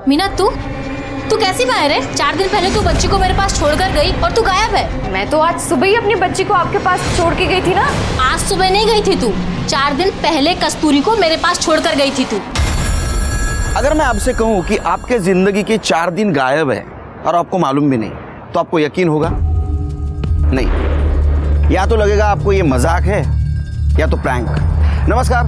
मीना तू कैसी बाहर है? 4 दिन पहले तू बच्ची को मेरे पास छोड़कर गई और तू गायब है। मैं तो आज सुबह ही अपनी बच्ची को आपके पास छोड़ के गई थी ना। आज सुबह नहीं गई थी तू, 4 दिन पहले कस्तूरी को मेरे पास छोड़कर गई थी तू। अगर मैं आपसे कहूं कि आपके जिंदगी के 4 दिन गायब है और आपको मालूम भी नहीं, तो आपको यकीन होगा? नहीं, या तो लगेगा आपको ये मजाक है या तो प्रैंक। नमस्कार,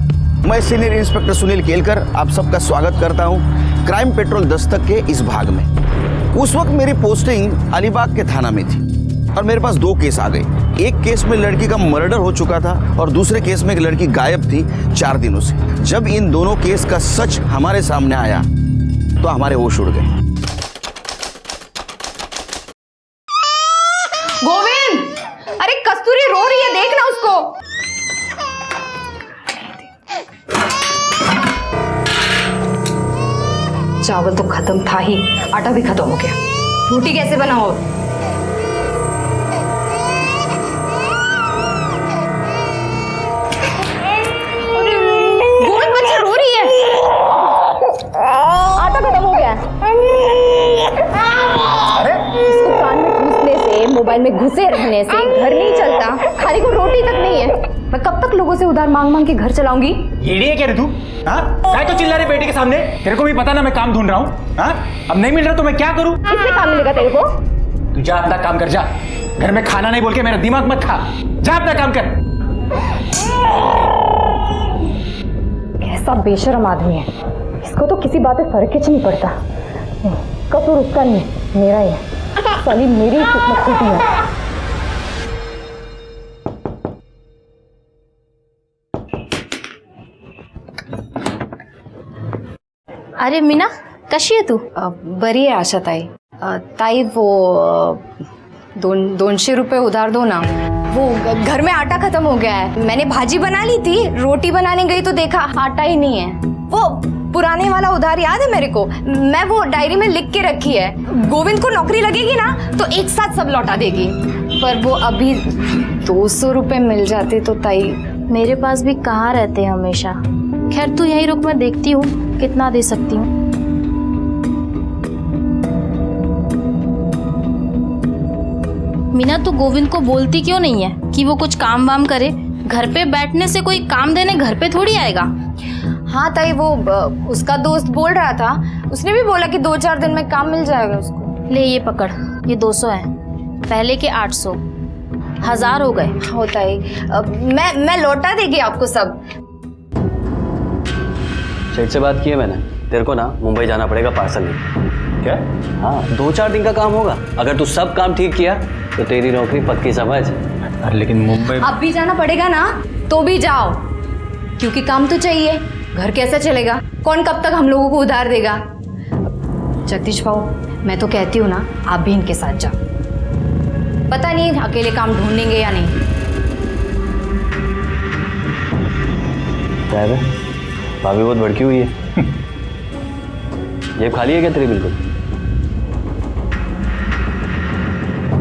मैं सीनियर इंस्पेक्टर सुनील केलकर आप सबका स्वागत करता हूं क्राइम पेट्रोल दस्तक के इस भाग में। उस वक्त मेरी पोस्टिंग अलीबाग के थाना में थी और मेरे पास 2 केस आ गए। एक केस में लड़की का मर्डर हो चुका था और दूसरे केस में एक लड़की गायब थी 4 दिनों से। जब इन दोनों केस का सच हमारे सामने आया तो हमारे होश उड़ गए। गोविंद, अरे कस्तूरी रो रही है, देख ना उसको। चावल तो खत्म था ही, आटा भी खत्म हो गया। रोटी कैसे बनाओ? गोविंद, बच्ची रो रही है। आटा खत्म हो गया। अरे इसको कान में घुसने से, मोबाइल में घुसे रहने से घर नहीं चलता। खाने को रोटी तक नहीं है। मैं कब तक लोगों से उधार मांग मांग के घर चलाऊंगी? येड़ी है क्या रे तू? हाँ, काय तो चिल्ला रही बेटी के सामने? तेरे को भी पता ना मैं काम ढूंढ रहा हूँ। हाँ, अब नहीं मिल रहा तो मैं क्या करूँ? इससे काम मिलेगा तेरे को? तू जा अपना काम कर, जा। घर में खाना नहीं बोल के मेरा दिमाग मत खा। जा अपना काम कर। कैसा बेशर्म आदमी है, इसको तो किसी बात पे फर्क ही नहीं पड़ता। कसूर उसका नहीं, मेरा ही है। साली मेरी ही किस्मत फूटी है। अरे मीना, कशी आहे तू? बरी आहे आशा ताई। ताई वो 200 रुपये उधार दो ना। वो घर में आटा खत्म हो गया है। मैंने भाजी बना ली थी, रोटी बनाने गई तो देखा आटा ही नहीं है। वो पुराने वाला उधार याद है मेरे को? मैं वो डायरी में लिख के रखी है। गोविंद को नौकरी लगेगी ना तो एक साथ सब लौटा देगी। पर वो अभी 200 रुपये मिल जाते तो ताई। मेरे पास भी कहाँ रहते हैं हमेशा। खैर तू यहीं रुक, मैं देखती हूँ कितना दे सकती हूँ। मीना, तू गोविंद को बोलती क्यों नहीं है कि वो कुछ काम वाम करे? घर पे बैठने से कोई काम देने घर पे थोड़ी आएगा। हाँ ताई, वो उसका दोस्त बोल रहा था। उसने भी बोला कि 2-4 दिन में काम मिल जाएगा उसको। ले ये पकड़, ये 200 है, पहले के 800, 1000 हो गए। हाँ ताई, मैं लौटा देगी आपको सब। सेठ से बात की है मैंने। तेरे को ना मुंबई जाना पड़ेगा पार्सल लेके। क्या? हाँ, 2-4 दिन का काम होगा। अगर तू सब काम ठीक किया तो तेरी नौकरी पक्की समझ। अरे लेकिन मुंबई अब भी जाना पड़ेगा ना, तो भी जाओ, क्योंकि काम तो चाहिए। घर कैसे चलेगा? कौन कब तक हम लोगों को उधार देगा? जगदीश भाऊ, मैं तो कहती हूँ ना, आप भी इनके साथ जाओ। पता नहीं अकेले काम ढूंढेंगे या नहीं। क्या है? भाभी बहुत भड़की हुई है। जेब खाली है क्या तेरी? बिल्कुल।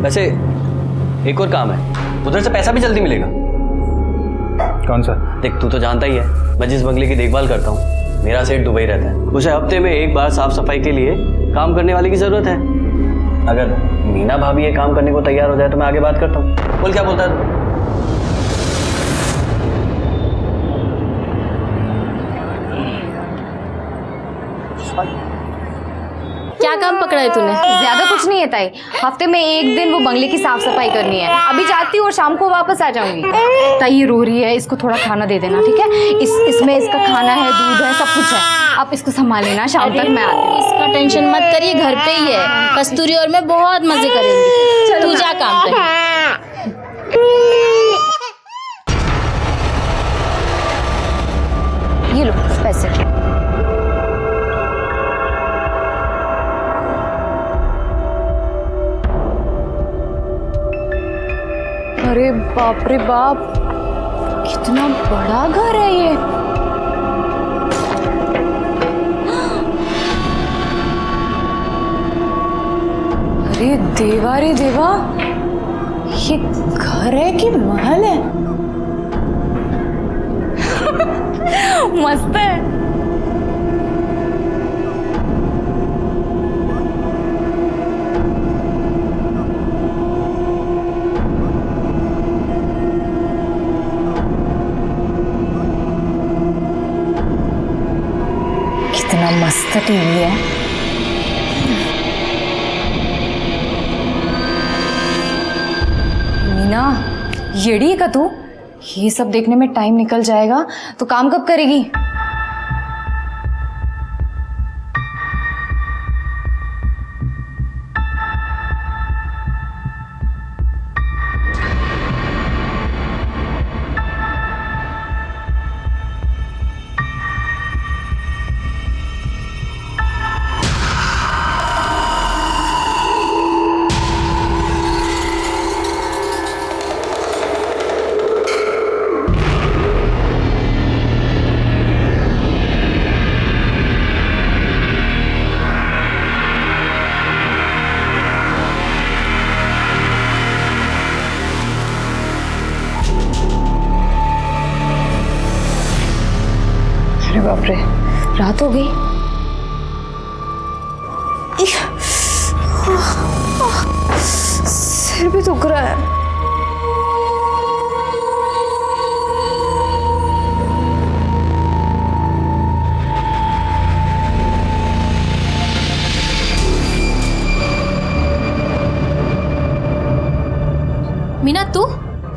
वैसे एक और काम है, उधर से पैसा भी जल्दी मिलेगा। कौन सा? देख, तू तो जानता ही है मैं जिस बंगले की देखभाल करता हूँ, मेरा सेठ दुबई रहता है। उसे हफ्ते में एक बार साफ सफाई के लिए काम करने वाले की जरूरत है। अगर मीना भाभी ये काम करने को तैयार हो जाए तो मैं आगे बात करता हूँ। बोल, क्या बोलता है? क्या काम पकड़ा है तूने? ज्यादा कुछ नहीं है ताई, हफ्ते में एक दिन वो बंगले की साफ सफाई करनी है। अभी जाती हूँ और शाम को वापस आ जाऊंगी। ताई ये रो रही है, इसको थोड़ा खाना दे देना, ठीक है? इसमें इसका खाना है, दूध है, सब कुछ है। आप इसको संभाल लेना, शाम तक मैं आती हूँ। इसका टेंशन मत करिए, घर पे ही है। कस्तूरी और मैं बहुत मजे करेंगे। तू जा काम कर। ये लो पैसे। अरे बाप रे बाप, कितना बड़ा घर है ये। अरे देवा रे देवा, ये घर है कि महल है? मस्त है। मस्त टीवी है। मीना, येड़ी है का तू? ये सब देखने में टाइम निकल जाएगा तो काम कब करेगी? अरे बाप रे, रात हो गई। सिर भी दुख रहा है। मीना, तू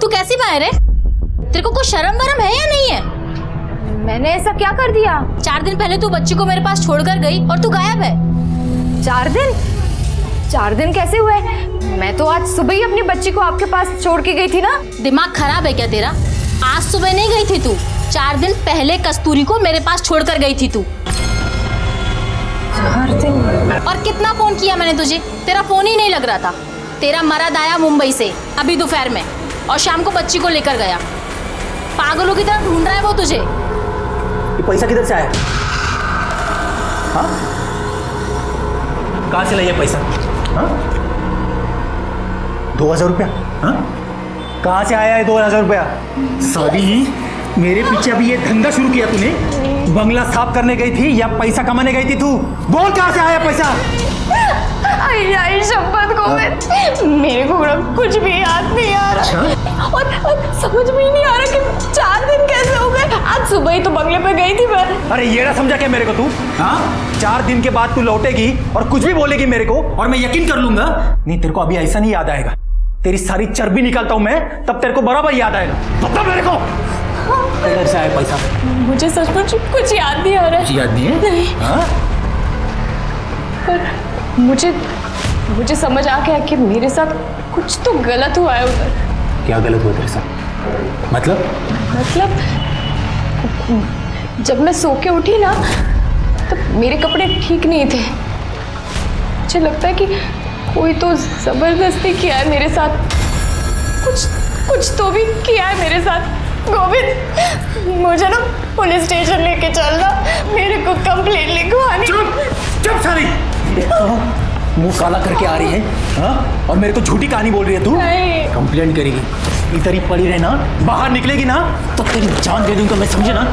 कैसी बाहर है? तेरे को कुछ शर्म वरम है या नहीं है? मैंने ऐसा क्या कर दिया? 4 दिन पहले तू बच्ची को मेरे पास छोड़कर गई और तू गायब है। 4 दिन? 4 दिन कैसे हुए? मैं तो आज सुबह ही अपनी बच्ची को आपके पास छोड़ के गई थी ना। दिमाग खराब है क्या तेरा? आज सुबह नहीं गई थी तू, 4 दिन पहले कस्तूरी को मेरे पास छोड़कर गई थी तू। 4 दिन? और कितना फोन किया मैंने तुझे, तेरा फोन ही नहीं लग रहा था। तेरा मर्द आया मुंबई से अभी दोपहर में और शाम को बच्ची को लेकर गया। पागलों की तरह ढूंढ रहा है वो तुझे। ये पैसा किधर से आया? हाँ? कहाँ से लाया पैसा? हाँ? 2000 रुपया? हाँ? कहाँ से आया है 2000 रुपया? सॉरी, मेरे पीछे अभी ये धंधा शुरू किया तूने? बंगला साफ करने गई थी या पैसा कमाने गई थी तू? बोल कहाँ से आया पैसा? आई शपथ को मेरे को कुछ भी याद नहीं आ रहा। और समझ में ही नहीं आ रहा कि 4 दिन कैसे हो गए। आज सुबह ही तो बंगले पे गई थी मैं। अरे ये ना समझा क्या मेरे को तू? हाँ? 4 दिन के बाद तू लौटेगी और कुछ भी बोलेगी मेरे को और मैं यकीन कर लूंगा। नहीं, तेरे को अभी ऐसा नहीं याद आएगा। तेरी सारी चर्बी निकालता हूं मैं, तब तेरे को बराबर याद आएगा। बता मेरे को किधर से आया पैसा? मुझे सचमुच कुछ याद नहीं आ रहा है। याद नहीं है? नहीं। हाँ? पर मुझे समझ आ गया कि मेरे साथ कुछ तो गलत हुआ है उधर। क्या गलत हुआ तेरे साथ? मतलब जब मैं सो के उठी ना तो मेरे कपड़े ठीक नहीं थे। मुझे लगता है कि कोई तो जबरदस्ती किया है मेरे साथ। कुछ तो भी किया है मेरे साथ। गोविंद, मुझे ना पुलिस स्टेशन लेके चलना, मेरे को कंप्लेंट लिखवानी। चुप सारी! मुंह काला करके आ रही है, हाँ? और मेरे को झूठी कहानी बोल रही है तू? नहीं। कंप्लेंट करेगी, इधर ही पड़ी रहे ना, बाहर निकलेगी ना तो तेरी जान दे दूंगा मैं, समझे ना?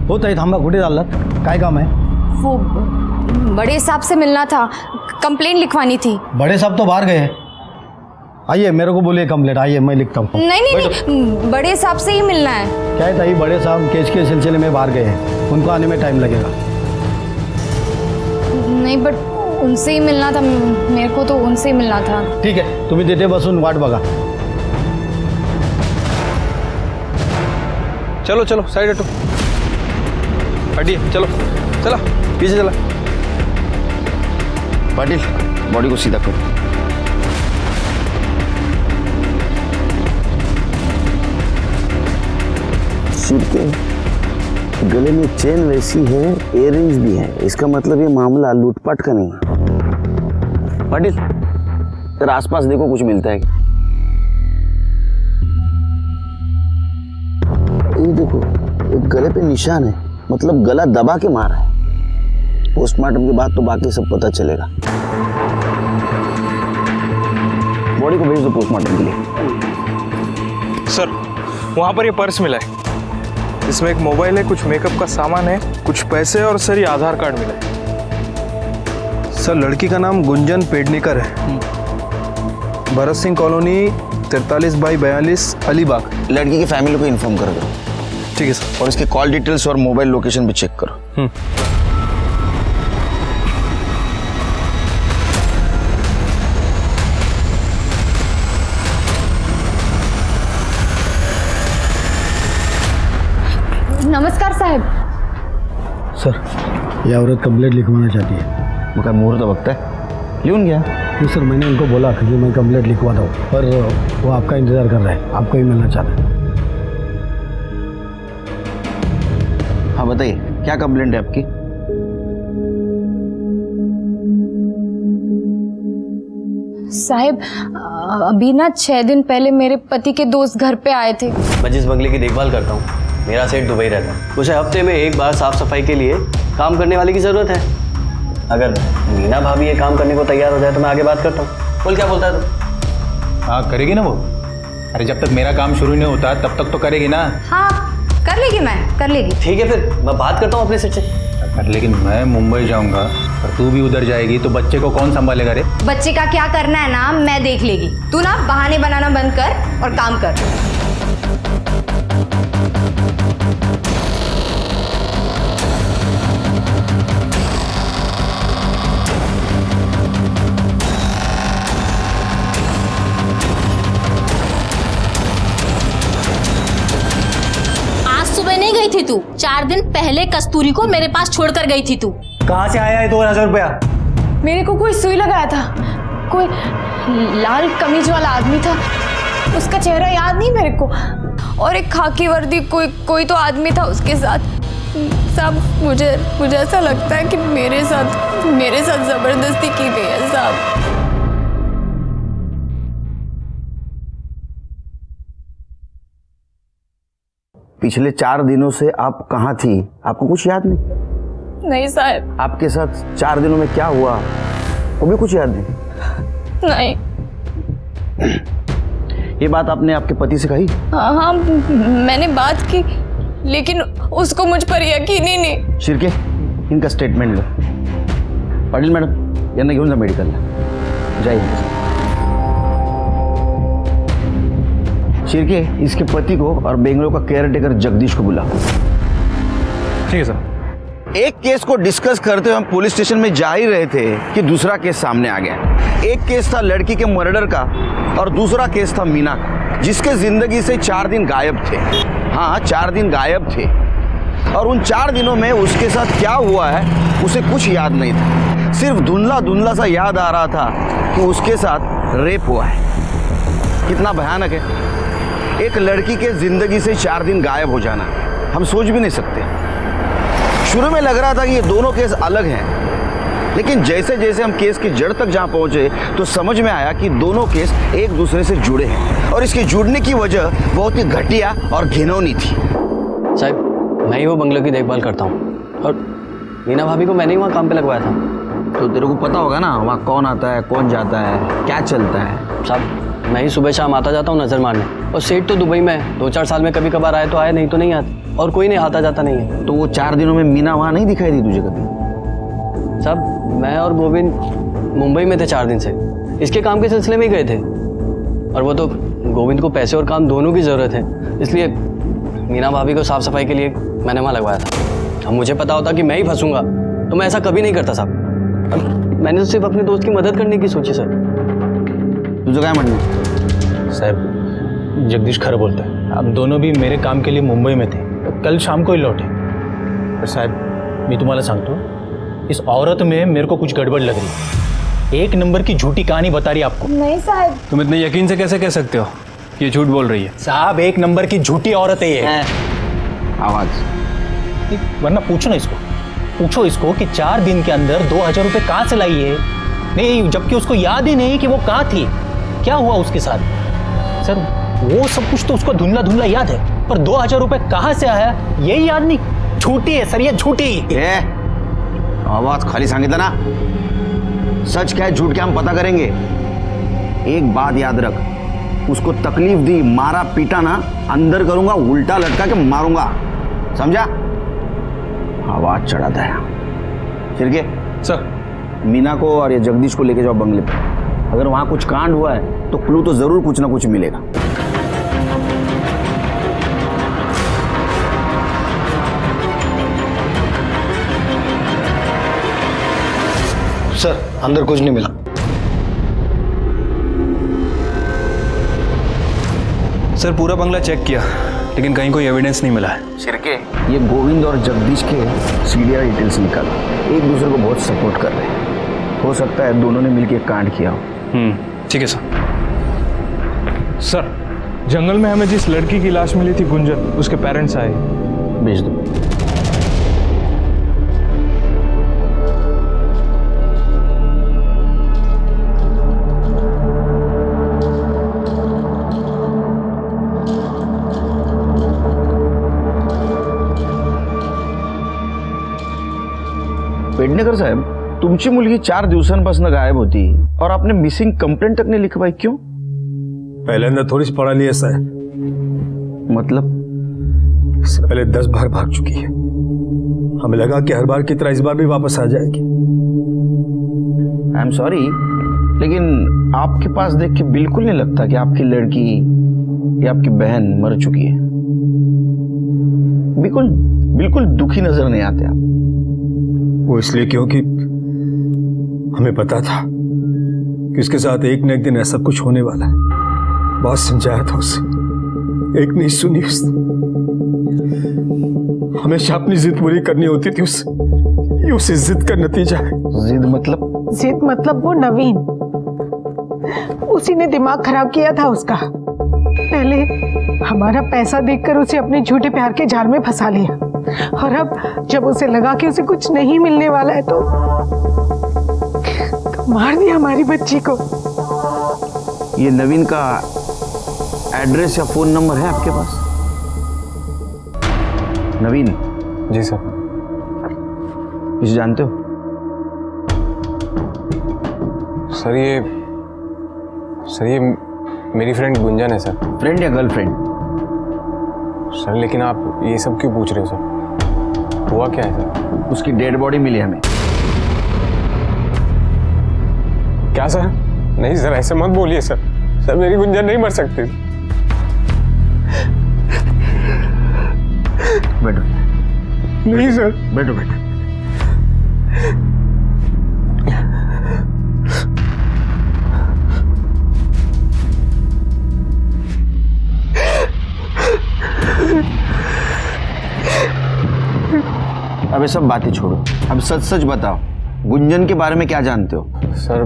हो ताई, थांबा. कुठे चाललात? काय काम है? वो बड़े साहब से मिलना था, कंप्लेंट लिखवानी थी। बड़े साहब तो बाहर गए हैं. आइए, मेरे को बोलिए कंप्लेंट. आइए, मैं लिखता हूँ. नहीं, बड़े साहब से ही मिलना है। क्या है ताई, बड़े साहब केस के सिलसिले में बाहर गए हैं, उनको आने में टाइम लगेगा. नहीं, बट उनसे ही मिलना था, मेरे को तो उनसे ही मिलना था। ठीक है, तुम्ही तिथे बसून वाट बघा. चलो चलो साइड हटो, हटिए, चलो चला पीछे चला. पाटिल, बॉडी को सीधा करो. सिर के गले में चेन वैसी है, इयररिंग्स भी है, इसका मतलब ये मामला लूटपाट का नहीं है। पाटिल तेरा आसपास देखो कुछ मिलता है क्या? ये देखो एक गले पे निशान है, मतलब गला दबा के मारा है। पोस्टमार्टम के बाद तो बाकी सब पता चलेगा। बॉडी को भेज दो पोस्टमार्टम के लिए। सर वहाँ पर ये पर्स मिला है, इसमें एक मोबाइल है, कुछ मेकअप का सामान है, कुछ पैसे और सर ये आधार कार्ड मिला है। सर लड़की का नाम गुंजन पेडनेकर है, भरत सिंह कॉलोनी 43/42 अलीबाग। लड़की की फैमिली को इन्फॉर्म कर दो। ठीक है सर। और इसके कॉल डिटेल्स और मोबाइल लोकेशन भी चेक करो। नमस्कार साहब। सर ये औरत कंप्लेंट लिखवाना चाहती है। वो क्या मुहूर्त वक्त है, लिखून गया। नहीं सर, मैंने उनको बोला कि मैं कंप्लेंट लिखवा दूँ, पर वो आपका इंतज़ार कर रहे हैं, आपको ही मिलना चाहते हैं। हाँ बताइए क्या कंप्लेंट है आपकी? साहब अभी ना 6 दिन पहले मेरे पति के दोस्त घर पे आए थे। मैं जिस बंगले की देखभाल करता हूँ मेरा सेठ दुबई रहता है। उसे हफ्ते में एक बार साफ सफाई के लिए काम करने वाले की ज़रूरत है। अगर मीना भाभी ये काम करने को तैयार हो जाए तो मैं आगे बात करता हूँ। बोल क्या बोलता है तू? हाँ करेगी ना वो। अरे जब तक मेरा काम शुरू नहीं होता तब तक तो करेगी ना। हाँ कर लेगी, मैं कर लेगी। ठीक है फिर मैं बात करता हूँ अपने सेठ से। लेकिन मैं मुंबई जाऊंगा और तू भी उधर जाएगी तो बच्चे को कौन संभालेगा रे? बच्चे का क्या करना है ना मैं देख लेगी। तू ना बहाने बनाना बंद कर और काम कर। सुबह नहीं गई थी तू? 4 दिन पहले कस्तूरी को मेरे पास छोड़कर गई थी तू। कहाँ से आया है 2000 रुपया? मेरे को कोई सुई लगाया था, कोई लाल कमीज वाला आदमी था, उसका चेहरा याद नहीं मेरे को, और एक खाकी वर्दी कोई तो आदमी था उसके साथ। साहब मुझे ऐसा लगता है कि मेरे साथ जबरदस्ती की गई है साहब। पिछले 4 दिनों से आप कहाँ थी, आपको कुछ याद नहीं? नहीं साहब। आपके साथ 4 दिनों में क्या हुआ वो भी कुछ याद नहीं? नहीं। ये बात आपने आपके पति से कही? हाँ मैंने बात की, लेकिन उसको मुझ पर यकीन ही नहीं। शिर्के इनका स्टेटमेंट लो। पाटिल मॅडम यांना घेऊन जा मेडिकलला, जाइए। शिर्के इसके पति को और बेंगलोर का केयर टेकर जगदीश को बुला। ठीक है सर। एक केस को डिस्कस करते हुए हम पुलिस स्टेशन में जा ही रहे थे कि दूसरा केस सामने आ गया। एक केस था लड़की के मर्डर का और दूसरा केस था मीना का, जिसके जिंदगी से 4 दिन गायब थे। हाँ 4 दिन गायब थे और उन 4 दिनों में उसके साथ क्या हुआ है उसे कुछ याद नहीं था। सिर्फ धुंधला सा याद आ रहा था कि उसके साथ रेप हुआ है। कितना भयानक है एक लड़की के जिंदगी से 4 दिन गायब हो जाना, हम सोच भी नहीं सकते। शुरू में लग रहा था कि ये दोनों केस अलग हैं, लेकिन जैसे जैसे हम केस की जड़ तक जहाँ पहुँचे तो समझ में आया कि दोनों केस एक दूसरे से जुड़े हैं और इसके जुड़ने की वजह बहुत ही घटिया और घिनौनी थी। साहब मैं ही वो बंगले की देखभाल करता हूँ और मीना भाभी को मैंने ही वहाँ काम पे लगवाया था। तो तेरे को पता होगा ना वहाँ कौन आता है, कौन जाता है, क्या चलता है? साहब मैं ही सुबह शाम आता जाता हूँ नज़र मारने, और सेठ तो दुबई में है। 2-4 साल में कभी कभार आए तो आए, नहीं तो नहीं आते, और कोई नहीं आता जाता नहीं है। तो वो 4 दिनों में मीना वहाँ नहीं दिखाई दी तुझे कभी? साहब मैं और गोविंद मुंबई में थे 4 दिन से, इसके काम के सिलसिले में ही गए थे, और वो तो गोविंद को पैसे और काम दोनों की ज़रूरत है, इसलिए मीना भाभी को साफ़ सफाई के लिए मैंने वहाँ लगवाया था। अब मुझे पता होता कि मैं ही फंसूंगा तो मैं ऐसा कभी नहीं करता साहब। मैंने तो सिर्फ अपने दोस्त की मदद करने की सोची सर। तुझं काय म्हणणं? साहब जगदीश खरा बोलता है, आप दोनों भी मेरे काम के लिए मुंबई में थे, कल शाम को ही लौटे। पर साहब मैं तुम्हाला सांगतो, इस औरत में मेरे को कुछ गड़बड़ लग रही है। 1 नंबर की झूठी कहानी बता रही है आपको। नहीं साहब। तुम इतने यकीन से कैसे कह सकते हो कि ये झूठ बोल रही है? साहब 1 नंबर की झूठी औरत है ये। आवाज। वरना पूछो ना इसको, पूछो इसको कि 4 दिन के अंदर 2000 रुपये कहाँ से लाई है। नहीं, जबकि उसको याद ही नहीं कि वो कहाँ थी, क्या हुआ उसके साथ। सर वो सब कुछ तो उसको धुंधला धुंधला याद है, पर 2000 रुपये कहाँ से आया यही याद नहीं। झूठी है सर, ये झूठी। आवाज खाली सांगितलं ना, सच क्या है झूठ क्या हम पता करेंगे। एक बात याद रख, उसको तकलीफ दी, मारा पीटा ना, अंदर करूंगा, उल्टा लटका के मारूंगा, समझा। आवाज चढ़ाता है। शिर्के सर। मीना को और ये जगदीश को लेके जाओ बंगले पे। अगर वहां कुछ कांड हुआ है तो क्लू तो जरूर कुछ ना कुछ मिलेगा। सर अंदर कुछ नहीं मिला। सर पूरा बंगला चेक किया लेकिन कहीं कोई एविडेंस नहीं मिला है। शिर्के, ये गोविंद और जगदीश के सीडीआर डिटेल्स निकाल, एक दूसरे को बहुत सपोर्ट कर रहे हैं। हो सकता है दोनों ने मिलकर एक कांड किया हो। ठीक है सर। सर जंगल में हमें जिस लड़की की लाश मिली थी गुंजन, उसके पेरेंट्स आए। भेज दो। पेडणेकर साहेब, तुमची मुलगी 4 दिवसांपासून गायब होती और आपने मिसिंग कंप्लेंट तक नहीं लिखवाई, क्यों? पहले थोड़ी सी पढ़ा लिया सर, मतलब इससे पहले 10 बार भाग चुकी है। हमें लगा कि हर बार की तरह इस बार भी वापस आ जाएगी। आई एम सॉरी, लेकिन आपके पास देख के बिल्कुल नहीं लगता कि आपकी लड़की या आपकी बहन मर चुकी है। बिल्कुल बिल्कुल दुखी नजर नहीं आते आप। वो इसलिए क्योंकि हमें पता था कि उसके साथ एक न एक दिन ऐसा कुछ होने वाला है। बहुत समझाया था उसे, एक नहीं सुनी उसने। हमेशा अपनी जिद पूरी करनी होती थी उससे, ये उसे जिद का नतीजा है। जिद मतलब? जिद मतलब वो नवीन, उसी ने दिमाग खराब किया था उसका। पहले हमारा पैसा देखकर उसे अपने झूठे प्यार के जाल में फंसा लिया, और अब जब उसे लगा कि उसे कुछ नहीं मिलने वाला है तो मार दिया हमारी बच्ची को। ये नवीन का एड्रेस या फोन नंबर है आपके पास? नवीन? जी सर। इसे जानते हो? सर ये मेरी फ्रेंड गुंजन है सर। फ्रेंड या गर्लफ्रेंड? सर लेकिन आप ये सब क्यों पूछ रहे हो सर? हुआ क्या है सर? उसकी डेड बॉडी मिली हमें। क्या सर? नहीं सर, ऐसे मत बोलिए सर। सर मेरी गुंजन नहीं मर सकती। बैठो। नहीं सर। बैठो बैठो। अब ये सब बातें छोड़ो, अब सच सच बताओ, गुंजन के बारे में क्या जानते हो? सर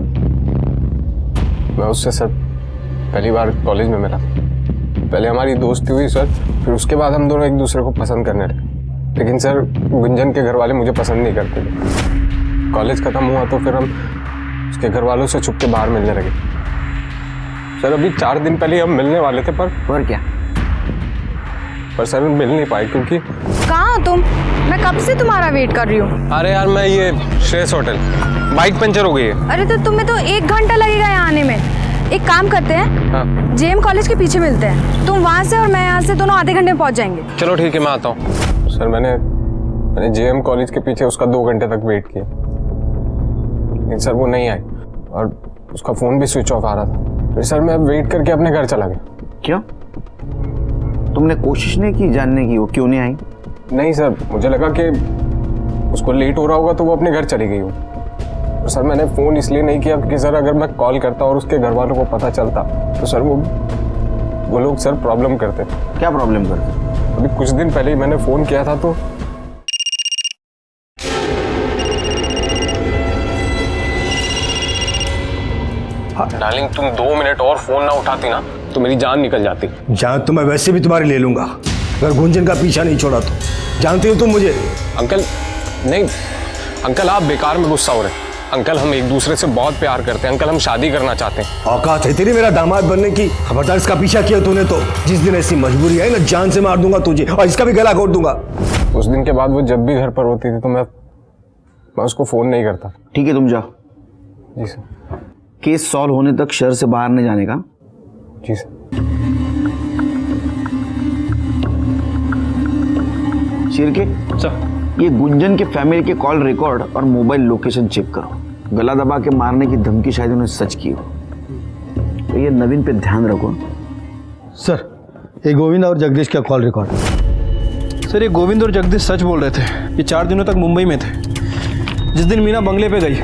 मैं उससे सर पहली बार कॉलेज में मिला। पहले हमारी दोस्ती हुई सर, फिर उसके बाद हम दोनों एक दूसरे को पसंद करने लगे। लेकिन सर गुंजन के घर वाले मुझे पसंद नहीं करते थे। कॉलेज खत्म हुआ तो फिर हम उसके घर वालों से छुप के बाहर मिलने लगे। सर अभी 4 दिन पहले हम मिलने वाले थे, पर क्या? पर सर मिल नहीं पाए क्योंकि। कहाँ हो तुम? मैं कब से तुम्हारा वेट कर रही हूँ। अरे यार मैं ये श्रेयस होटल, बाइक पंचर हो गई है। अरे तो तुम्हें तो 1 घंटा लगेगा यहाँ आने में। एक काम करते हैं, हाँ। जेएम कॉलेज के पीछे मिलते हैं। तुम वहाँ से और मैं यहाँ से, दोनों आधे घंटे में पहुँच जाएंगे। चलो ठीक है, मैं आता हूँ। सर मैंने जेएम कॉलेज के पीछे उसका 2 घंटे तक वेट किया, लेकिन सर वो नहीं आई और उसका फ़ोन भी स्विच ऑफ आ रहा था। फिर सर मैं वेट करके अपने घर चला गया। क्यों? तुमने कोशिश नहीं की जानने की वो क्यों नहीं आई? नहीं सर, मुझे लगा कि उसको लेट हो रहा होगा तो वो अपने घर चली गई हो। तो सर मैंने फ़ोन इसलिए नहीं किया क्योंकि सर अगर मैं कॉल करता और उसके घर वालों को पता चलता तो सर वो लोग सर प्रॉब्लम करते। क्या प्रॉब्लम करते? अभी कुछ दिन पहले ही मैंने फ़ोन किया था तो डार्लिंग तुम 2 मिनट और फ़ोन ना उठाती ना तो मेरी जान निकल जाती। जान तो मैं वैसे भी तुम्हारी ले लूंगा, अगर गुंजन का पीछा नहीं छोड़ा तो। जानती हो तुम मुझे? अंकल नहीं, अंकल आप बेकार में गुस्सा हो रहे हैं। अंकल हम एक दूसरे से बहुत प्यार करते हैं अंकल, हम शादी करना चाहते हैं। औकात है तेरी मेरा दामाद बनने की? खबरदार इसका पीछा किया तूने तो जिस दिन ऐसी मजबूरी है ना, जान से मार दूंगा तुझे और इसका भी गला घोट दूंगा। उस दिन के बाद वो जब भी घर पर होती थी तो मैं उसको फोन नहीं करता। ठीक है तुम जाओ। जी सर। केस सॉल्व होने तक शहर से बाहर नहीं जाने का। जी सर। शिरके सर ये गुंजन के फैमिली के कॉल रिकॉर्ड और मोबाइल लोकेशन चेक करो। गला दबा के मारने की धमकी शायद उन्हें सच की हो, तो ये नवीन पे ध्यान रखो। सर ये गोविंद और जगदीश का कॉल रिकॉर्ड। सर ये गोविंद और जगदीश सच बोल रहे थे। ये 4 दिनों तक मुंबई में थे। जिस दिन मीना बंगले पे गई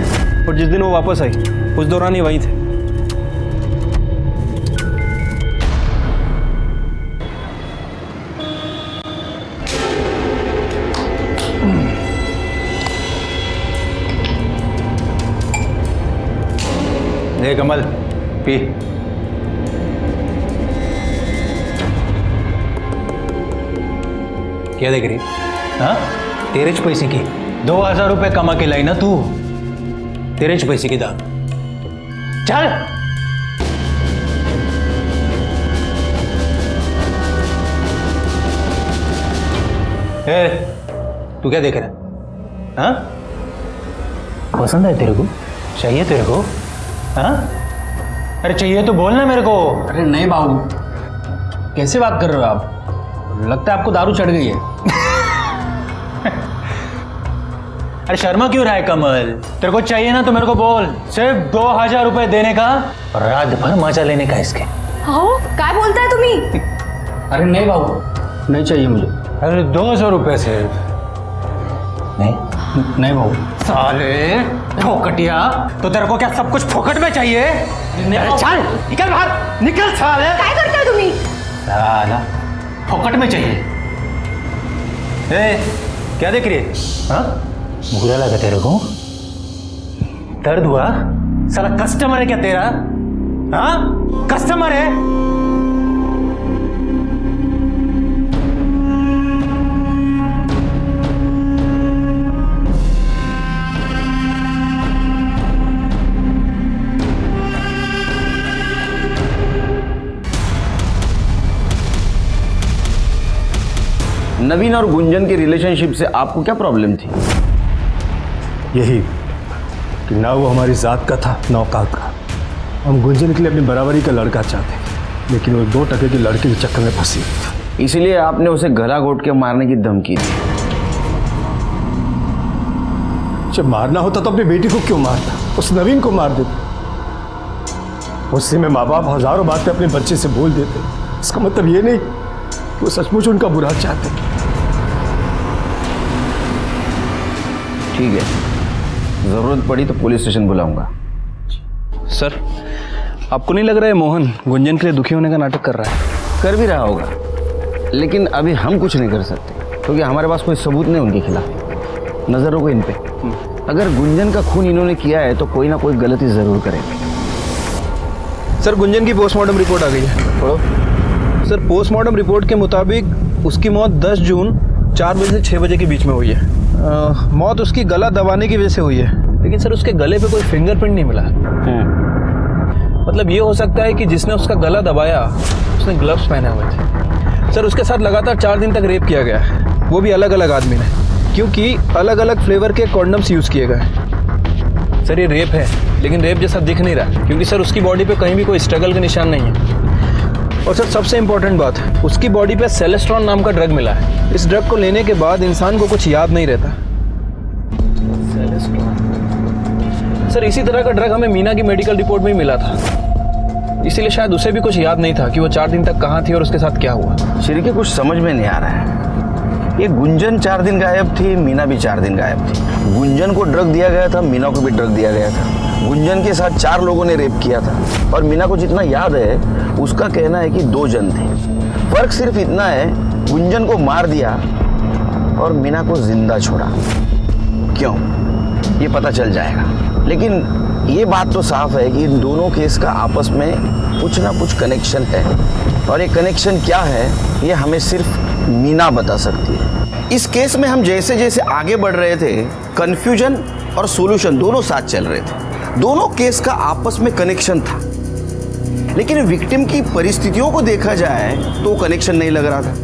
और जिस दिन वो वापस आई उस दौरान ही वहीं थे। देख कमल पी। क्या देख रही? हाँ तेरे च पैसे की 2000 रुपये कमा के लाई ना तू, तेरे च पैसे की दाम। चल ए, तू क्या देख रहा है? हाँ पसंद है तेरे को? चाहिए तेरे को? हाँ अरे चाहिए तो बोलना मेरे को। अरे नहीं बाबू, कैसे बात कर रहे हो आप? लगता है आपको दारू चढ़ गई है। अरे शर्मा क्यों रहा है कमल? तेरे को चाहिए ना तो मेरे को बोल। सिर्फ 2000 रुपए देने का और रात भर मजा लेने का इसके। हाँ क्या बोलता है तुम्ही? अरे नहीं बाबू, नहीं चाहिए मुझे। अरे 200 रुपए सिर्फ। नहीं बाबू। साले फोकटिया, तो तेरे को क्या सब कुछ फोकट में चाहिए? अरे चल निकल बाहर, निकल साले। क्या करता है तुम्ही? साला फोकट में चाहिए। ए, क्या देख रही है? हाँ बुरा लगा तेरे को? दर्द हुआ? साला कस्टमर है क्या तेरा? हाँ कस्टमर है? नवीन और गुंजन की रिलेशनशिप से आपको क्या प्रॉब्लम थी? यही कि ना वो हमारी जात का था ना औकात का। हम गुंजन के लिए अपनी बराबरी का लड़का चाहते थे, लेकिन वो 2 टके के लड़के के चक्कर में फंसी थी। इसलिए आपने उसे गला घोट के मारने की धमकी दी। जब मारना होता तो अपनी बेटी को क्यों मारता? उस नवीन को मार देते। उससे में माँ बाप हजारों बातें अपने बच्चे से बोल देते। इसका मतलब ये नहीं कि वो सचमुच उनका बुरा चाहते। ठीक है, जरूरत पड़ी तो पुलिस स्टेशन बुलाऊंगा। सर आपको नहीं लग रहा है मोहन गुंजन के लिए दुखी होने का नाटक कर रहा है? कर भी रहा होगा, लेकिन अभी हम कुछ नहीं कर सकते क्योंकि हमारे पास कोई सबूत नहीं उनके खिलाफ। नजर रखो इन पे। अगर गुंजन का खून इन्होंने किया है तो कोई ना कोई गलती जरूर करेंगे। सर गुंजन की पोस्टमार्टम रिपोर्ट आ गई है। पढ़ो। सर पोस्टमार्टम रिपोर्ट के मुताबिक उसकी मौत 10 जून 4 बजे से 6 बजे के बीच में हुई है। मौत उसकी गला दबाने की वजह से हुई है, लेकिन सर उसके गले पे कोई फिंगरप्रिंट नहीं मिला। मतलब ये हो सकता है कि जिसने उसका गला दबाया उसने ग्लव्स पहने हुए थे। सर उसके साथ लगातार 4 दिन तक रेप किया गया है, वो भी अलग अलग आदमी ने, क्योंकि अलग अलग फ्लेवर के कॉन्डम्स यूज़ किए गए। सर ये रेप है, लेकिन रेप जैसा दिख नहीं रहा, क्योंकि सर उसकी बॉडी पे कहीं भी कोई स्ट्रगल का निशान नहीं है। और सर सबसे इम्पोर्टेंट बात, उसकी बॉडी पे सेलेस्ट्रॉन नाम का ड्रग मिला है। इस ड्रग को लेने के बाद इंसान को कुछ याद नहीं रहता। सर इसी तरह का ड्रग हमें मीना की मेडिकल रिपोर्ट में ही मिला था, इसीलिए शायद उसे भी कुछ याद नहीं था कि वो 4 दिन तक कहाँ थी और उसके साथ क्या हुआ। श्री कुछ समझ में नहीं आ रहा है। ये गुंजन 4 दिन गायब थी, मीना भी 4 दिन गायब थी। गुंजन को ड्रग दिया गया था, मीना को भी ड्रग दिया गया था। गुंजन के साथ 4 लोगों ने रेप किया था और मीना को जितना याद है उसका कहना है कि 2 जन थे। फर्क सिर्फ इतना है, गुंजन को मार दिया और मीना को जिंदा छोड़ा। क्यों, ये पता चल जाएगा। लेकिन ये बात तो साफ है कि इन दोनों केस का आपस में कुछ ना कुछ कनेक्शन है, और ये कनेक्शन क्या है ये हमें सिर्फ मीना बता सकती है। इस केस में हम जैसे जैसे आगे बढ़ रहे थे, कंफ्यूजन और सॉल्यूशन दोनों साथ चल रहे थे। दोनों केस का आपस में कनेक्शन था, लेकिन विक्टिम की परिस्थितियों को देखा जाए तो कनेक्शन नहीं लग रहा था।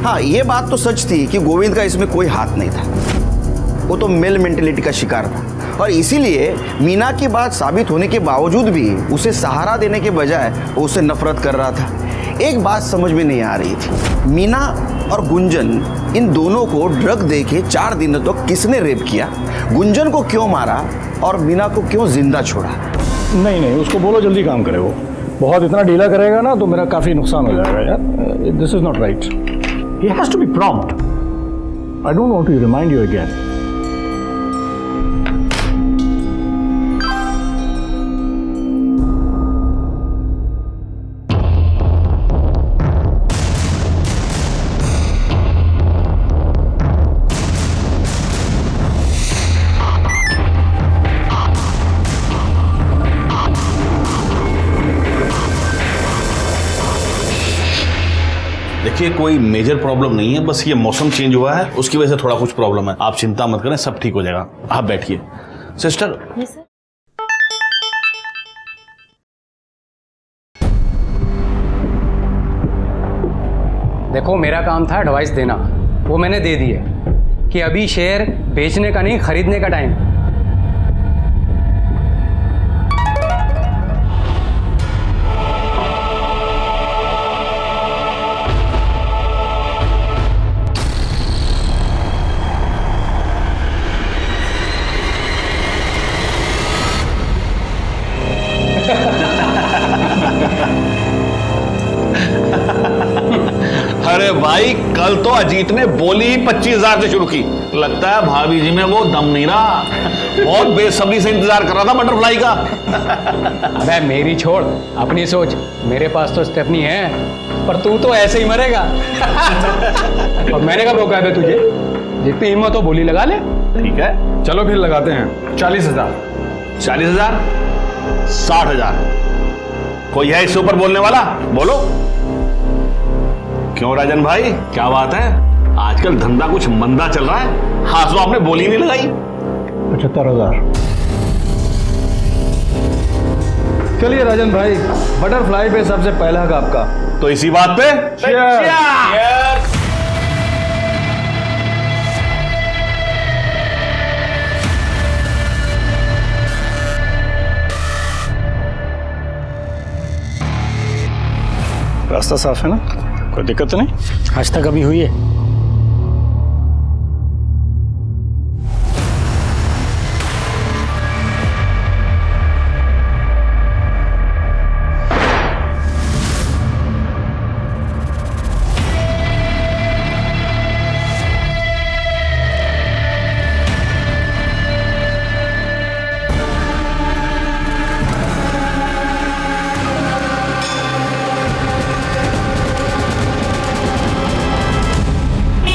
हाँ, ये बात तो सच थी कि गोविंद का इसमें कोई हाथ नहीं था। वो तो मेल मेंटेलिटी का शिकार था और इसीलिए मीना की बात साबित होने के बावजूद भी उसे सहारा देने के बजाय वो उससे नफरत कर रहा था। एक बात समझ में नहीं आ रही थी, मीना और गुंजन इन दोनों को ड्रग देके 4 दिनों तक किसने रेप किया, गुंजन को क्यों मारा और मीना को क्यों जिंदा छोड़ा। नहीं, उसको बोलो जल्दी काम करे। वो बहुत इतना ढीला करेगा ना तो मेरा काफ़ी नुकसान हो जाएगा यार। This is not right. He has to be prompt. I don't want to remind you again. देखिए, कोई मेजर प्रॉब्लम नहीं है, बस ये मौसम चेंज हुआ है उसकी वजह से थोड़ा कुछ प्रॉब्लम है। आप चिंता मत करें, सब ठीक हो जाएगा। आप बैठिए। सिस्टर, देखो, मेरा काम था एडवाइस देना, वो मैंने दे दी है कि अभी शेयर बेचने का नहीं खरीदने का टाइम। अरे भाई, कल तो अजीत ने बोली ही 25,000 से शुरू की। लगता है भाभी जी में वो दम नहीं रहा। बहुत बेसब्री से इंतजार कर रहा था बटरफ्लाई का। अबे मेरी छोड़, अपनी सोच। मेरे पास तो स्टेफनी है, पर तू तो ऐसे ही मरेगा। और मैंने कब रोका है तुझे? जितनी हिम्मत हो बोली लगा ले। ठीक है, चलो फिर लगाते हैं 40,000। 40,000, 60,000। कोई है इससे ऊपर बोलने वाला? बोलो। क्यों राजन भाई, क्या बात है? आजकल धंधा कुछ मंदा चल रहा है। हाँ, तो आपने बोली नहीं लगाई। 75,000। चलिए राजन भाई, बटरफ्लाई पे सबसे पहला हक आपका। तो इसी बात पे Cheers! रास्ता साफ है ना? कोई दिक्कत तो नहीं? आज तक अभी हुई है?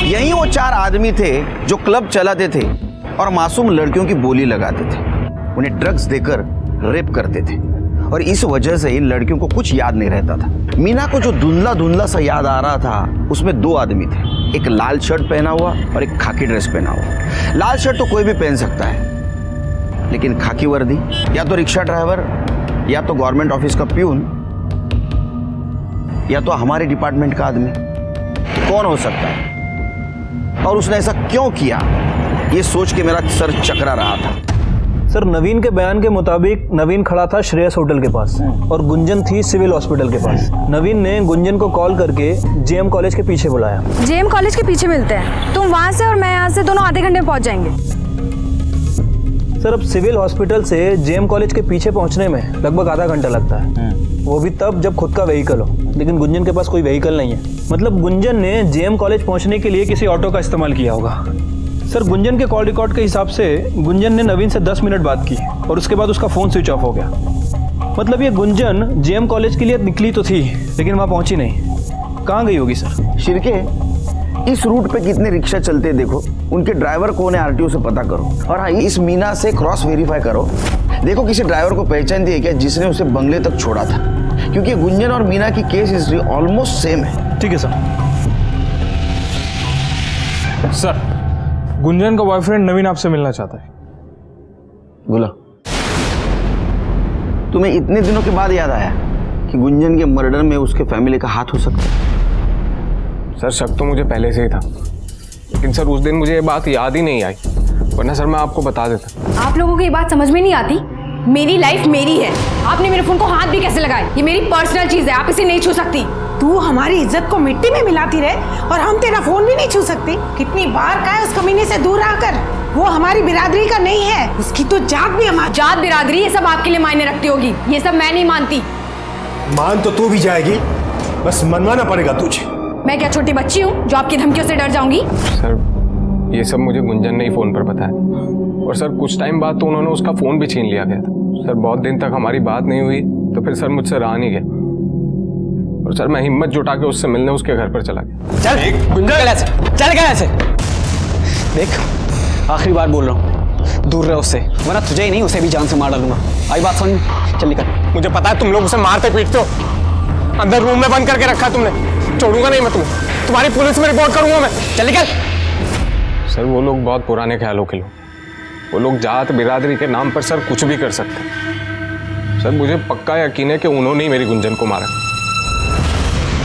यही वो 4 आदमी थे जो क्लब चलाते थे और मासूम लड़कियों की बोली लगाते थे, उन्हें ड्रग्स देकर रेप करते थे और इस वजह से इन लड़कियों को कुछ याद नहीं रहता था। मीना को जो धुंधला धुंधला सा याद आ रहा था, उसमें 2 आदमी थे, एक लाल शर्ट पहना हुआ और एक खाकी ड्रेस पहना हुआ। लाल शर्ट तो कोई भी पहन सकता है, लेकिन खाकी वर्दी या तो रिक्शा ड्राइवर, या तो गवर्नमेंट ऑफिस का प्यून, या तो हमारे डिपार्टमेंट का आदमी। कौन हो सकता है और उसने ऐसा क्यों किया, ये सोच के मेरा सर चकरा रहा था। सर, नवीन के बयान के मुताबिक नवीन खड़ा था श्रेयस होटल के पास और गुंजन थी सिविल हॉस्पिटल के पास। नवीन ने गुंजन को कॉल करके जेएम कॉलेज के पीछे बुलाया। जेएम कॉलेज के पीछे मिलते हैं, तुम वहां से और मैं यहाँ से, दोनों आधे घंटे में पहुंच जाएंगे। सर, अब सिविल हॉस्पिटल से जेएम कॉलेज के पीछे पहुंचने में लगभग आधा घंटा लगता है, वो भी तब जब खुद का व्हीकल हो, लेकिन गुंजन के पास कोई व्हीकल नहीं है। मतलब गुंजन ने जेएम कॉलेज पहुंचने के लिए किसी ऑटो का इस्तेमाल किया होगा। सर, गुंजन के कॉल रिकॉर्ड के हिसाब से गुंजन ने नवीन से 10 मिनट बात की और उसके बाद उसका फ़ोन स्विच ऑफ हो गया। मतलब ये गुंजन जेएम कॉलेज के लिए निकली तो थी, लेकिन वहाँ पहुँची नहीं। कहाँ गई होगी सर? शिरके, इस रूट पे कितने रिक्शा चलते हैं देखो, उनके ड्राइवर कौन है आरटीओ से पता करो। और हाँ, इस मीना से क्रॉस वेरीफाई करो, देखो किसी ड्राइवर को पहचानती है क्या जिसने उसे बंगले तक छोड़ा था, क्योंकि गुंजन और मीना की केस हिस्ट्री ऑलमोस्ट सेम है। ठीक है सर। सर, गुंजन का बॉयफ्रेंड नवीन आपसे मिलना चाहता है। बोला। तुम्हें इतने दिनों के बाद याद आया कि गुंजन के मर्डर में उसके फैमिली का हाथ हो सकता है? सर, शक तो मुझे पहले से ही था, लेकिन सर उस दिन मुझे ये बात याद ही नहीं आई, वरना सर मैं आपको बता देता। आप लोगों को ये बात समझ में नहीं आती? मेरी लाइफ मेरी है। आपने मेरे फोन को हाथ भी कैसे लगाए? ये मेरी पर्सनल चीज है, आप इसे नहीं छू सकती। तू हमारी इज्जत को मिट्टी में मिलाती रहे और हम तेरा फोन भी नहीं छू सकते। कितनी बार कहा है उस कमीने से दूर आकर, वो हमारी बिरादरी का नहीं है, उसकी तो जात भी हमारी। जात बिरादरी ये सब आपके लिए मायने रखती होगी, ये सब मैं नहीं मानती। मान तो तू भी जाएगी, बस मनवाना पड़ेगा तुझे। मैं क्या छोटी बच्ची हूँ जो आपकी धमकियों से डर जाऊंगी? सर, ये सब मुझे गुंजन ने ही फोन पर बताया, और सर कुछ टाइम बाद तो उन्होंने उसका फोन भी छीन लिया गया था। सर बहुत दिन तक हमारी बात नहीं हुई, तो फिर सर मुझसे रहा नहीं गया, और सर मैं हिम्मत जुटा के उससे मिलने उसके घर पर चला गया। चल गुंजन, चल गया ऐसे। देख, आखिरी बार बोल रहा हूँ, दूर रहे उससे, वरना तुझे ही नहीं उसे भी जान से मार डालूंगा। आई बात समझ में? चल निकल। मुझे पता है तुम लोग उसे मारते पीटते हो, अंदर रूम में बंद करके रखा है तुमने। छोड़ूंगा नहीं मैं तुम्हें, तुम्हारी पुलिस में रिपोर्ट करूंगा मैं। चल निकल। सर वो लोग बहुत पुराने ख्यालों के लोग, वो लोग जात बिरादरी के नाम पर सर कुछ भी कर सकते हैं। सर मुझे पक्का यकीन है कि उन्होंने ही मेरी गुंजन को मारा।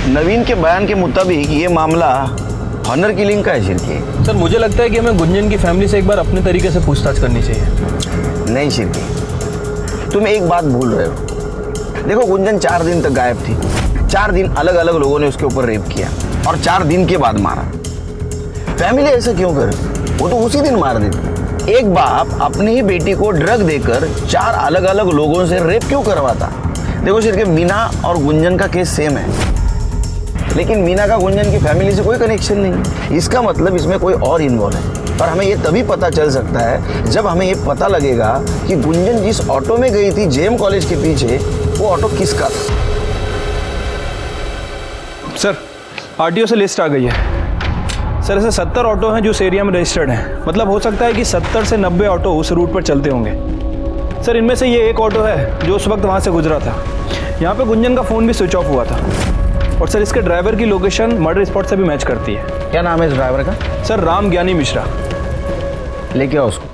नवीन के बयान के मुताबिक ये मामला ऑनर किलिंग का है शिरकी। सर मुझे लगता है कि हमें गुंजन की फैमिली से एक बार अपने तरीके से पूछताछ करनी चाहिए। नहीं शिरकी, तुम एक बात भूल रहे हो। देखो, गुंजन 4 दिन तक गायब थी। 4 दिन अलग अलग लोगों ने उसके ऊपर रेप किया और 4 दिन के बाद मारा। फैमिली ऐसा क्यों करे? वो तो उसी दिन मार देती। एक बाप अपनी ही बेटी को ड्रग देकर 4 अलग अलग लोगों से रेप क्यों करवाता? देखो शिरके, मीना और गुंजन का केस सेम है, लेकिन मीना का गुंजन की फैमिली से कोई कनेक्शन नहीं। इसका मतलब इसमें कोई और इन्वॉल्व है। पर हमें ये तभी पता चल सकता है जब हमें ये पता लगेगा कि गुंजन जिस ऑटो में गई थी जेएम कॉलेज के पीछे, वो ऑटो किसका था। सर, आरटीओ से लिस्ट आ गई है। सर ऐसे 70 ऑटो हैं जो उस एरिया में रजिस्टर्ड हैं। मतलब हो सकता है कि 70 से 90 ऑटो उस रूट पर चलते होंगे। सर इनमें से ये एक ऑटो है जो उस वक्त वहाँ से गुजरा था। यहाँ पे गुंजन का फ़ोन भी स्विच ऑफ हुआ था, और सर इसके ड्राइवर की लोकेशन मर्डर स्पॉट से भी मैच करती है। क्या नाम है इस ड्राइवर का? सर राम ज्ञानी मिश्रा। लेके आओ उसको।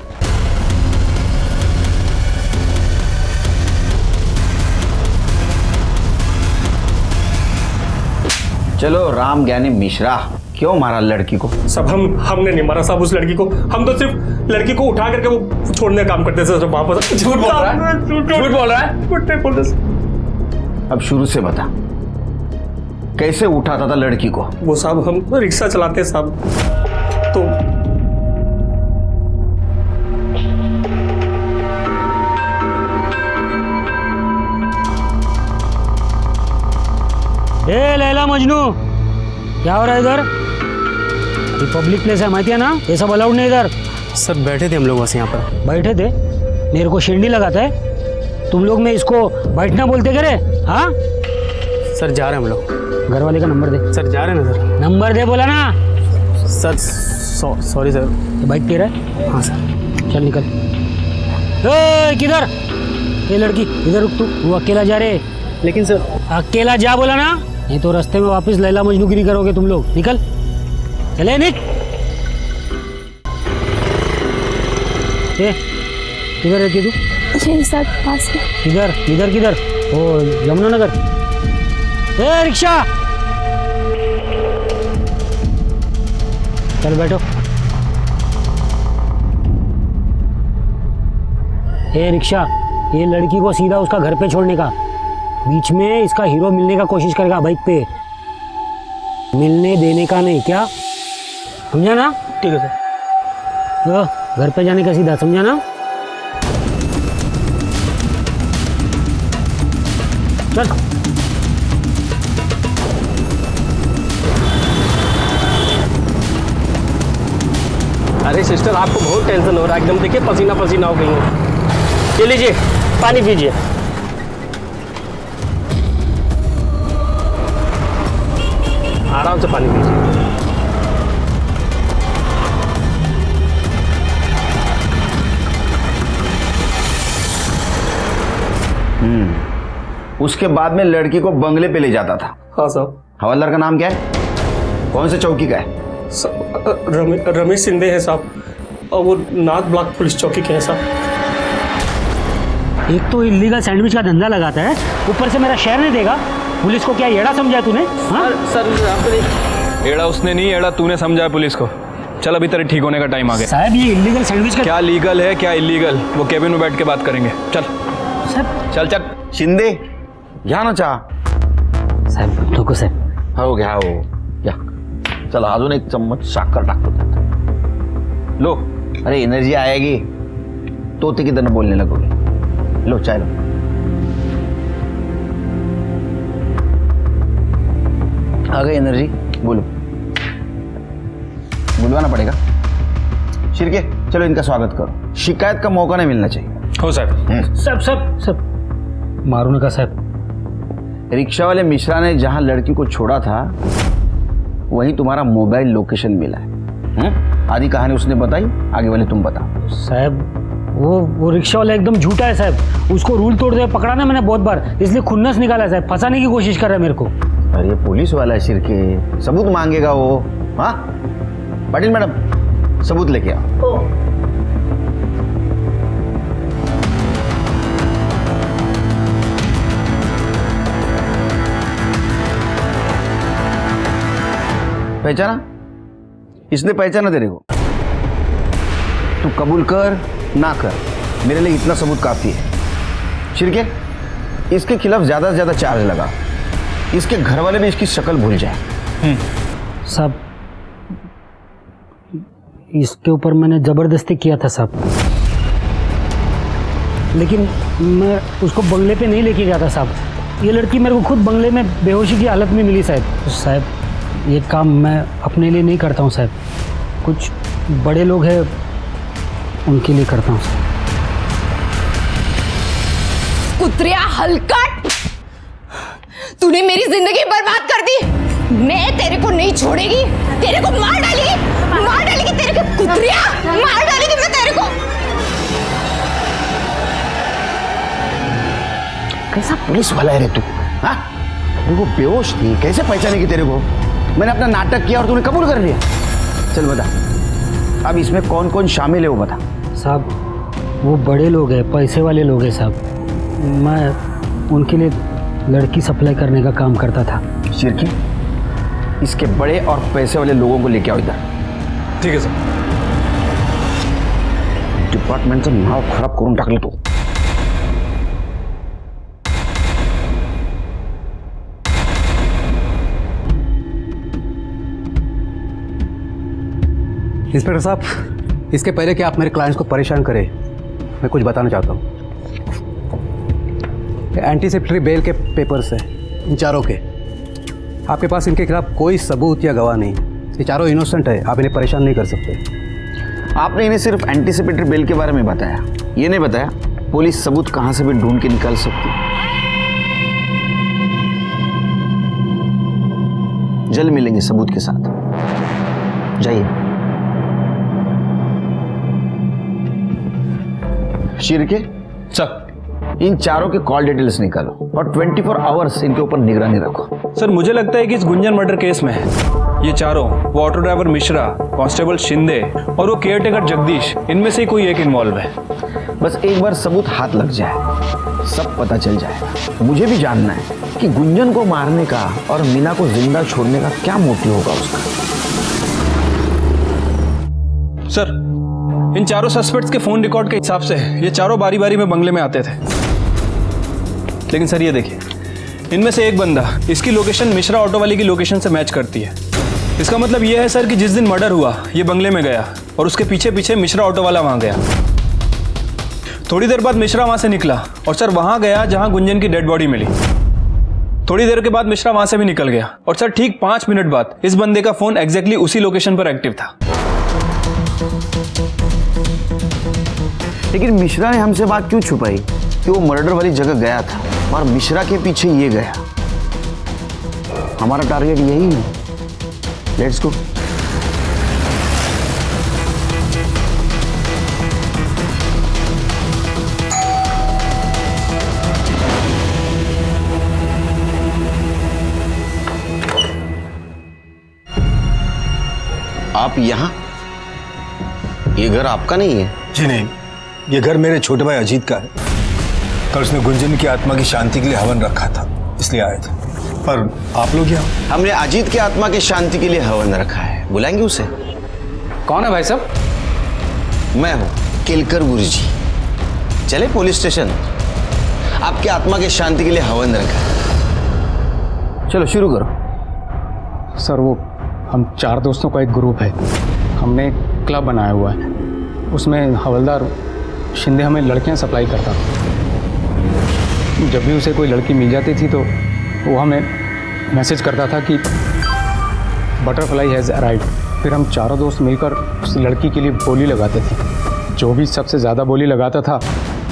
चलो, राम ज्ञानी मिश्रा, क्यों मारा लड़की को? सब हमने नहीं मारा साहब उस लड़की को। हम तो सिर्फ लड़की को उठा करके वो छोड़ने का काम करते थे वापस। झूठ बोल रहा है, झूठ बोल रहा है, झूठ नहीं बोल रहा। अब शुरू से बता, कैसे उठाता था लड़की को? वो साहब, हम रिक्शा चलाते साहब, तो ए लैला मजनू, क्या हो रहा है इधर? ये पब्लिक प्लेस है, माहिती है ना, ये सब अलाउड नहीं इधर। सर बैठे थे हम लोग बस यहाँ पर। बैठे थे? मेरे को शिरडी लगाता है तुम लोग में इसको बैठना बोलते क्या रे? हाँ सर जा रहे हैं हम लोग। घर वाले का नंबर दे। सर जा रहे हैं ना सर। नंबर दे बोला ना। Sir sorry sir. ये बाइक तेरा है? हाँ सर। चल निकल। ए किधर? ये लड़की इधर रुक, तू वो अकेला जा रहे। लेकिन सर अकेला जा बोला ना, नहीं तो रास्ते में वापस लैला मजनूगिरी करोगे तुम लोग। निकल, चले निक। किधर रहती तू? यही साथ पास में। किधर इधर किधर? ओ यमुनानगर। ए रिक्शा, चल बैठो। ए रिक्शा, ये लड़की को सीधा उसका घर पे छोड़ने का, बीच में इसका हीरो मिलने का कोशिश करेगा बाइक पे, मिलने देने का नहीं। क्या समझा ना? ठीक है सर। घर पे जाने का सीधा, समझा ना? चल। अरे सिस्टर, आपको बहुत टेंशन हो रहा है, एकदम देखिए पसीना पसीना हो गई है। ये लीजिए पानी पीजिए। आराम से पानी पीजिए। उसके बाद में लड़की को बंगले पे ले जाता था। हाँ साहब। हवलदार का नाम क्या है? कौन से चौकी का है? रमेश शिंदे है साहब, और वो नाथ ब्लॉक पुलिस चौकी के हैं साहब। एक तो इलीगल सैंडविच का धंधा लगाता है, ऊपर से मेरा शेयर नहीं देगा। पुलिस को क्या येड़ा समझा है तूने? हाँ? एड़ा उसने नहीं, एड़ा तूने समझा है पुलिस को। चल अभी तेरे ठीक होने का टाइम आ गया। साहब ये इलीगल सैंडविच का क्या लीगल है क्या इलीगल, वो केबिन में बैठ के बात करेंगे। चल साहब, चल चल। शिंदे घ्या ना चहा. साहेब नको साहेब. हो घ्या हो या. चला अजून एक चम्मच साखर टाकतो त्यात. लो. अरे एनर्जी आएगी तो ते किधर बोलने लगोगे. लो चाय लो. आ गई एनर्जी. बोलो. बुलवाना पड़ेगा. शिरके चलो इनका स्वागत करो. शिकायत का मौका नहीं मिलना चाहिए. हो साहब. सब मारो नका साहब. रिक्शा वाले मिश्रा ने जहां लड़की को छोड़ा था वहीं तुम्हारा मोबाइल लोकेशन मिला है. आधी कहानी उसने बताई, आगे वाले तुम बताओ. साहब वो रिक्शा वाला एकदम झूठा है साहब. उसको रूल तोड़ते हुए पकड़ा ना मैंने बहुत बार, इसलिए खुन्नस निकाला साहब. फंसाने की कोशिश कर रहा है मेरे को. अरे पुलिस वाला है शिरके, सबूत मांगेगा वो. हाँ पाटिल मैडम सबूत लेके आओ. पहचाना? इसने पहचाना तेरे को. तू कबूल कर ना कर, मेरे लिए इतना सबूत काफी है. शिरके इसके खिलाफ ज्यादा से ज्यादा चार्ज लगा. इसके घर वाले भी इसकी शक्ल भूल जाए. साहब इसके ऊपर मैंने जबरदस्ती किया था साहब, लेकिन मैं उसको बंगले पे नहीं लेके गया था साहब. ये लड़की मेरे को खुद बंगले में बेहोशी की हालत में मिली साहब. साहब ये काम मैं अपने लिए नहीं करता हूँ साहब, कुछ बड़े लोग हैं उनके लिए करता हूँ साहब. कुतरिया हलकट, तूने मेरी जिंदगी बर्बाद कर दी. मैं तेरे को नहीं छोड़ेगी, तेरे को मार डालेगी तेरे को. कुतरिया मार डालेगी मैं तेरे को. कैसा पुलिस वाला है रे तू. हाँ वो बेहोश थी, कैसे पहचानेगी तेरे को. मैंने अपना नाटक किया और तूने कबूल कर लिया. चल बता अब इसमें कौन कौन शामिल है वो बता. साहब वो बड़े लोग हैं, पैसे वाले लोग हैं साहब. मैं उनके लिए लड़की सप्लाई करने का काम करता था. शिरकी इसके बड़े और पैसे वाले लोगों को लेके आओ इधर. ठीक है सर. डिपार्टमेंटचं नाव खराब करून टाकलं तू. इंस्पेक्टर साहब, इसके पहले कि आप मेरे क्लाइंट्स को परेशान करें, मैं कुछ बताना चाहता हूँ. एंटीसिपेटरी बेल के पेपर्स हैं इन चारों के. आपके पास इनके खिलाफ कोई सबूत या गवाह नहीं. ये चारों इनोसेंट है, आप इन्हें परेशान नहीं कर सकते. आपने इन्हें सिर्फ एंटीसिपेटरी बेल के बारे में बताया, ये नहीं बताया पुलिस सबूत कहां से भी ढूंढ के निकाल सकती. जल्द मिलेंगे सबूत के साथ. जाइए. शिरके सर इन चारों के कॉल डिटेल्स निकालो और 24 आवर्स इनके ऊपर निगरानी रखो. सर मुझे लगता है कि इस गुंजन मर्डर केस में ये चारों, वो auto driver Mishra, constable Shinde और वो केयरटेकर जगदीश, इनमें से कोई एक इन्वॉल्व है. बस एक बार सबूत हाथ लग जाए सब पता चल जाएगा. मुझे भी जानना है कि गुंजन को मारने का और मीना को जिंदा छोड़ने का क्या मोटिव होगा उसका. सर इन चारों सस्पेक्ट्स के फोन रिकॉर्ड के हिसाब से ये चारों बारी बारी में बंगले में आते थे. लेकिन सर ये देखिए, इनमें से एक बंदा इसकी लोकेशन मिश्रा ऑटो वाले की लोकेशन से मैच करती है. इसका मतलब यह है सर कि जिस दिन मर्डर हुआ ये बंगले में गया और उसके पीछे पीछे मिश्रा ऑटो वाला वहां गया. थोड़ी देर बाद मिश्रा वहां से निकला और सर वहां गया जहां गुंजन की डेड बॉडी मिली. थोड़ी देर के बाद मिश्रा वहां से भी निकल गया और सर ठीक 5 मिनट बाद इस बंदे का फोन एग्जैक्टली उसी लोकेशन पर एक्टिव था. लेकिन मिश्रा ने हमसे बात क्यों छुपाई कि वो मर्डर वाली जगह गया था और मिश्रा के पीछे ये गया. हमारा टारगेट यही है. Let's go. आप यहाँ? ये घर आपका नहीं है? जी नहीं, ये घर मेरे छोटे भाई अजीत का है। कल उसने गुंजन की आत्मा की शांति के लिए हवन रखा था, इसलिए आए थे। पर आप लोग यहाँ? हमने अजीत की आत्मा की शांति के लिए हवन रखा है, बुलाएंगे उसे? कौन है भाई साहब? मैं हूँ केलकर गुरुजी। चले पुलिस स्टेशन, आपकी आत्मा की शांति के लिए हवन रखा है। चलो शुरू करो। सर वो हम 4 दोस्तों का एक ग्रुप है, हमने एक क्लब बनाया हुआ है, उसमें हवलदार शिंदे हमें लड़कियां सप्लाई करता था। जब भी उसे कोई लड़की मिल जाती थी तो वो हमें मैसेज करता था कि बटरफ्लाई हैज़ अराइव्ड। फिर हम चारों दोस्त मिलकर उस लड़की के लिए बोली लगाते थे। जो भी सबसे ज़्यादा बोली लगाता था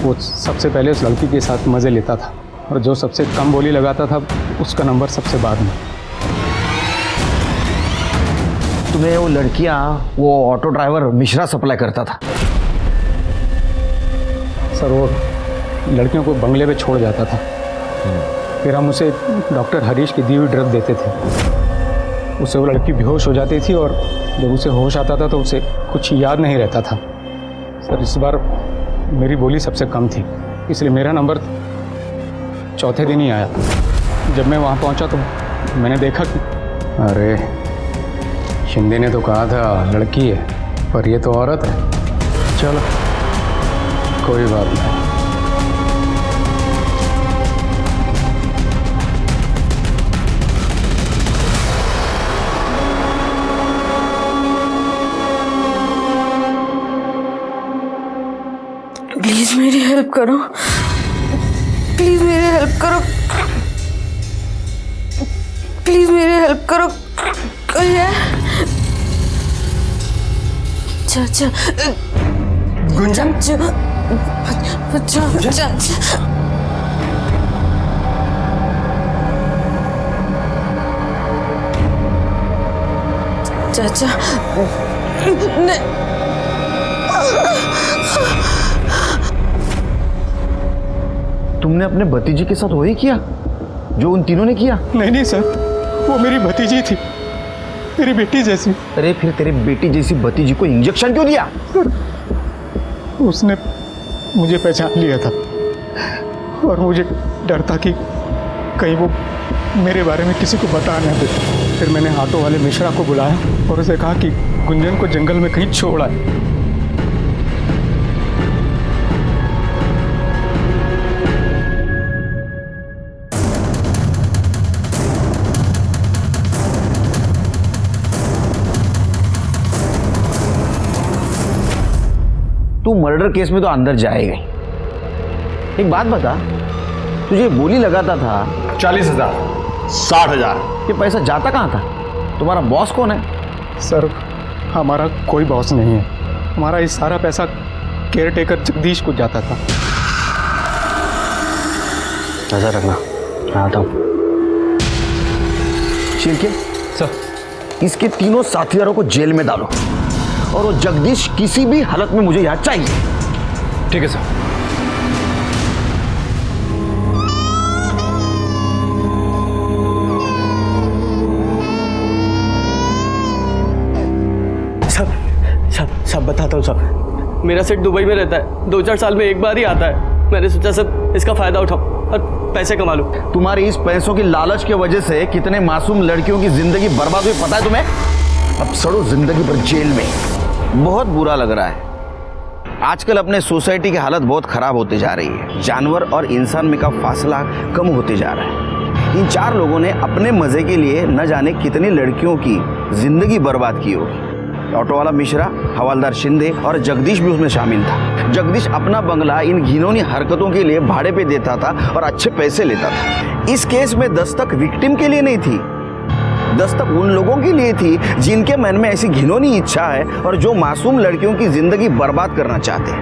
वो सबसे पहले उस लड़की के साथ मज़े लेता था, और जो सबसे कम बोली लगाता था उसका नंबर सबसे बाद में। तुम्हें वो लड़कियां वो ऑटो ड्राइवर मिश्रा सप्लाई करता था? सर वो लड़कियों को बंगले पे छोड़ जाता था, फिर हम उसे डॉक्टर हरीश की दी हुई ड्रग देते थे। उससे वो लड़की बेहोश हो जाती थी और जब उसे होश आता था तो उसे कुछ याद नहीं रहता था। सर इस बार मेरी बोली सबसे कम थी, इसलिए मेरा नंबर चौथे दिन ही आया। जब मैं वहाँ पहुँचा तो मैंने देखा कि अरे शिंदे ने तो कहा था लड़की है, पर ये तो औरत है। चलो कोई बात नहीं। प्लीज मेरी हेल्प करो, प्लीज मेरी हेल्प करो, प्लीज मेरी हेल्प करो। कोई है? चाचा गुंजन, चाचा तुमने अपने भतीजी के साथ वही किया जो उन तीनों ने किया? नहीं सर, वो मेरी भतीजी थी, मेरी बेटी जैसी। अरे फिर तेरी बेटी जैसी भतीजी को इंजेक्शन क्यों दिया? उसने मुझे पहचान लिया था और मुझे डर था कि कहीं वो मेरे बारे में किसी को बता न दे। फिर मैंने ऑटो वाले मिश्रा को बुलाया और उसे कहा कि गुंजन को जंगल में कहीं छोड़ आए। तू मर्डर केस में तो अंदर जाएगा ही। एक बात बता, तुझे बोली लगाता था 40,000, 60,000। ये पैसा जाता कहाँ था? तुम्हारा बॉस कौन है? सर हमारा कोई बॉस नहीं है, हमारा ये सारा पैसा केयर टेकर जगदीश को जाता था। नजर रखना, मैं आता हूँ। शिरके सर इसके तीनों साथियों को जेल में डालो और वो जगदीश किसी भी हालत में मुझे यहाँ चाहिए। ठीक है सर। सब बताता हूँ सब। मेरा सेठ दुबई में रहता है, 2-4 साल में एक बार ही आता है। मैंने सोचा सब इसका फायदा उठाऊं और पैसे कमा लूं। तुम्हारी इस पैसों की लालच की वजह से कितने मासूम लड़कियों की जिंदगी बर्बाद हुई पता है तुम्हें? अब सड़ो जिंदगी भर जेल में। बहुत बुरा लग रहा है। आजकल अपने सोसाइटी की हालत बहुत खराब होते जा रही है। जानवर और इंसान में का फासला कम होते जा रहा है। इन 4 लोगों ने अपने मजे के लिए न जाने कितनी लड़कियों की जिंदगी बर्बाद की होगी। ऑटो वाला मिश्रा, हवलदार शिंदे और जगदीश भी उसमें शामिल था। जगदीश अपना बंगला इन घिनौनी हरकतों के लिए भाड़े पे देता था और अच्छे पैसे लेता था। इस केस में दस्तक विक्टिम के लिए नहीं थी, दस्तक उन लोगों के लिए थी जिनके मन में ऐसी घिनौनी इच्छा है और जो मासूम लड़कियों की जिंदगी बर्बाद करना चाहते हैं।